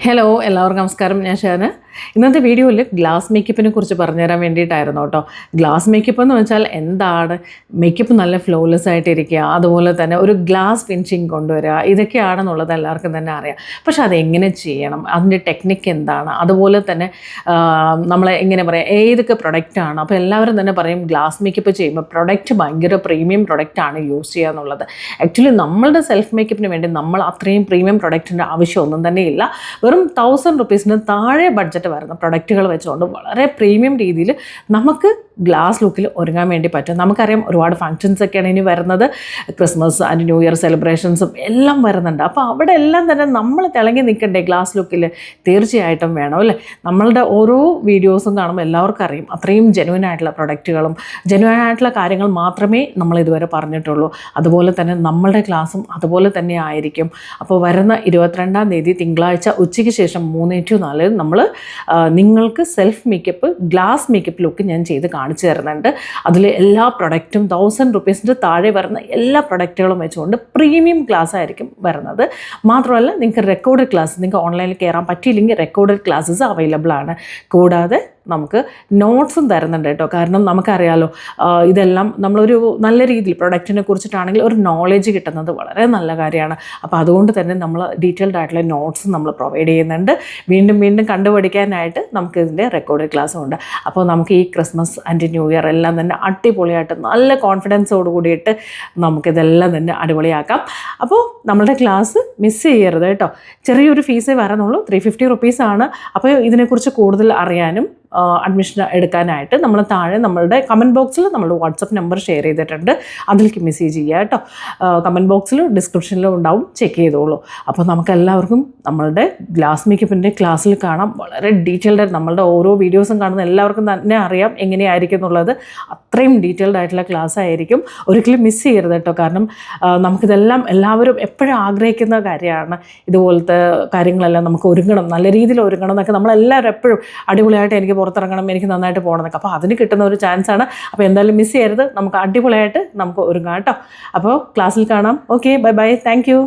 Hello എല്ലാവർക്കും നമസ്കാരം. ഞാൻ ഷാന. ഇന്നത്തെ വീഡിയോയിൽ ഗ്ലാസ് മേക്കപ്പിനെ കുറിച്ച് പറഞ്ഞുതരാൻ വേണ്ടിയിട്ടായിരുന്നു കേട്ടോ. ഗ്ലാസ് മേക്കപ്പ് എന്ന് വെച്ചാൽ എന്താണ്? മേക്കപ്പ് നല്ല ഫ്ലോലെസ് ആയിട്ടിരിക്കുക, അതുപോലെ തന്നെ ഒരു ഗ്ലാസ് ഫിനിഷിങ് കൊണ്ടുവരിക, ഇതൊക്കെയാണെന്നുള്ളത് എല്ലാവർക്കും തന്നെ അറിയാം. പക്ഷെ അതെങ്ങനെ ചെയ്യണം, അതിൻ്റെ ടെക്നിക്ക് എന്താണ്, അതുപോലെ തന്നെ നമ്മൾ എങ്ങനെ പറയാം, ഏതൊക്കെ പ്രൊഡക്റ്റാണ്. അപ്പോൾ എല്ലാവരും തന്നെ പറയും ഗ്ലാസ് മേക്കപ്പ് ചെയ്യുമ്പോൾ പ്രൊഡക്റ്റ് ഭയങ്കര പ്രീമിയം പ്രൊഡക്റ്റാണ് യൂസ് ചെയ്യുക എന്നുള്ളത്. ആക്ച്വലി നമ്മളുടെ സെൽഫ് മേക്കപ്പിന് വേണ്ടി നമ്മൾ അത്രയും പ്രീമിയം പ്രൊഡക്റ്റിൻ്റെ ആവശ്യമൊന്നും തന്നെ ഇല്ല. വെറും 1000 റുപ്പീസിന് താഴെ ബഡ്ജറ്റ് വരുന്ന പ്രൊഡക്റ്റുകൾ വെച്ചുകൊണ്ട് വളരെ പ്രീമിയം രീതിയിൽ നമുക്ക് ഗ്ലാസ് ലുക്കിൽ ഒരുങ്ങാൻ വേണ്ടി പറ്റും. നമുക്കറിയാം ഒരുപാട് ഫങ്ഷൻസ് ഒക്കെയാണ് ഇനി വരുന്നത്. ക്രിസ്മസ് ആൻഡ് ന്യൂ ഇയർ സെലിബ്രേഷൻസും എല്ലാം വരുന്നുണ്ട്. അപ്പോൾ അവിടെ എല്ലാം തന്നെ നമ്മൾ തിളങ്ങി നിൽക്കണ്ടേ ഗ്ലാസ് ലുക്കിൽ? തീർച്ചയായിട്ടും വേണം അല്ലേ? നമ്മളുടെ ഓരോ വീഡിയോസും കാണുമ്പോൾ എല്ലാവർക്കും അറിയും അത്രയും ജെനുവൻ ആയിട്ടുള്ള പ്രൊഡക്റ്റുകളും ജെനുവൻ ആയിട്ടുള്ള കാര്യങ്ങൾ മാത്രമേ നമ്മൾ ഇതുവരെ പറഞ്ഞിട്ടുള്ളൂ. അതുപോലെ തന്നെ നമ്മളുടെ ക്ലാസ്സും അതുപോലെ തന്നെ ആയിരിക്കും. അപ്പോൾ വരുന്ന 22-ാം തീയതി തിങ്കളാഴ്ച ഉച്ചയ്ക്ക് ശേഷം 3 to 4 നമ്മൾ നിങ്ങൾക്ക് self makeup glass makeup look ഞാൻ ചെയ്ത് കാണിച്ചു തരുന്നുണ്ട്. അതിൽ എല്ലാ പ്രൊഡക്റ്റും 1000 റുപ്പീസിൻ്റെ താഴെ വരുന്ന എല്ലാ പ്രൊഡക്റ്റുകളും വെച്ചുകൊണ്ട് പ്രീമിയം ക്ലാസ് ആയിരിക്കും വരുന്നത്. മാത്രമല്ല നിങ്ങൾക്ക് റെക്കോർഡഡ് ക്ലാസ്, നിങ്ങൾക്ക് ഓൺലൈനിൽ കയറാൻ പറ്റിയില്ലെങ്കിൽ റെക്കോർഡഡ് ക്ലാസ്സസ് അവൈലബിൾ ആണ്. കൂടാതെ നമുക്ക് നോട്ട്സും തരുന്നുണ്ട് കേട്ടോ. കാരണം നമുക്കറിയാലോ ഇതെല്ലാം നമ്മളൊരു നല്ല രീതിയിൽ പ്രൊഡക്റ്റിനെ കുറിച്ചിട്ടാണെങ്കിൽ ഒരു നോളേജ് കിട്ടുന്നത് വളരെ നല്ല കാര്യമാണ്. അപ്പോൾ അതുകൊണ്ട് തന്നെ നമ്മൾ ഡീറ്റെയിൽഡ് ആയിട്ടുള്ള നോട്ട്സ് നമ്മൾ പ്രൊവൈഡ് ചെയ്യുന്നുണ്ട്. വീണ്ടും വീണ്ടും കണ്ടുപഠിക്കാനായിട്ട് നമുക്ക് ഇതിൻ്റെ റെക്കോർഡഡ് ക്ലാസ്സും ഉണ്ട്. അപ്പോൾ നമുക്ക് ഈ ക്രിസ്മസ് ആൻഡ് ന്യൂ ഇയർ എല്ലാം തന്നെ അടിപൊളിയായിട്ട് നല്ല കോൺഫിഡൻസോട് കൂടിയിട്ട് നമുക്കിതെല്ലാം തന്നെ അടിപൊളിയാക്കാം. അപ്പോൾ നമ്മളുടെ ക്ലാസ് മിസ് ചെയ്യരുത് കേട്ടോ. ചെറിയൊരു ഫീസേ വരാനുള്ളൂ, 350 റുപ്പീസാണ്. അപ്പോൾ ഇതിനെക്കുറിച്ച് കൂടുതൽ അറിയാനും അഡ്മിഷൻ എടുക്കാനായിട്ട് നമ്മൾ താഴെ നമ്മളുടെ കമൻറ്റ് ബോക്സിൽ നമ്മൾ വാട്സപ്പ് നമ്പർ ഷെയർ ചെയ്തിട്ടുണ്ട്. അതിലേക്ക് മെസ്സേജ് ചെയ്യുക കേട്ടോ. കമൻറ്റ് ബോക്സിലും ഡിസ്ക്രിപ്ഷനിലും ഉണ്ടാവും, ചെക്ക് ചെയ്തോളൂ. അപ്പോൾ നമുക്കെല്ലാവർക്കും നമ്മളുടെ ഗ്ലാസ് മേക്കപ്പിൻ്റെ ക്ലാസ്സിൽ കാണാം. വളരെ ഡീറ്റെയിൽഡ് ആയിട്ട് നമ്മളുടെ ഓരോ വീഡിയോസും കാണുന്ന എല്ലാവർക്കും തന്നെ അറിയാം എങ്ങനെയായിരിക്കും എന്നുള്ളത്. അത്രയും ഡീറ്റെയിൽഡ് ആയിട്ടുള്ള ക്ലാസ് ആയിരിക്കും. ഒരിക്കലും മിസ് ചെയ്യരുത് കേട്ടോ. കാരണം നമുക്കിതെല്ലാം എല്ലാവരും എപ്പോഴും ആഗ്രഹിക്കുന്ന കാര്യമാണ്. ഇതുപോലത്തെ കാര്യങ്ങളെല്ലാം നമുക്ക് ഒരുങ്ങണം, നല്ല രീതിയിൽ ഒരുങ്ങണം എന്നൊക്കെ നമ്മളെല്ലാവരും എപ്പോഴും അടിപൊളിയായിട്ട് എനിക്ക് പുറത്തിറങ്ങണം, എനിക്ക് നന്നായിട്ട് പോകണം എന്നൊക്കെ. അപ്പോൾ അതിന് കിട്ടുന്ന ഒരു ചാൻസാണ്. അപ്പോൾ എന്തായാലും മിസ് ചെയ്യരുത്. നമുക്ക് അടിപൊളിയായിട്ട് നമുക്ക് ഒരുങ്ങാം കേട്ടോ. അപ്പോൾ ക്ലാസ്സിൽ കാണാം. Okay, bye bye, thank you.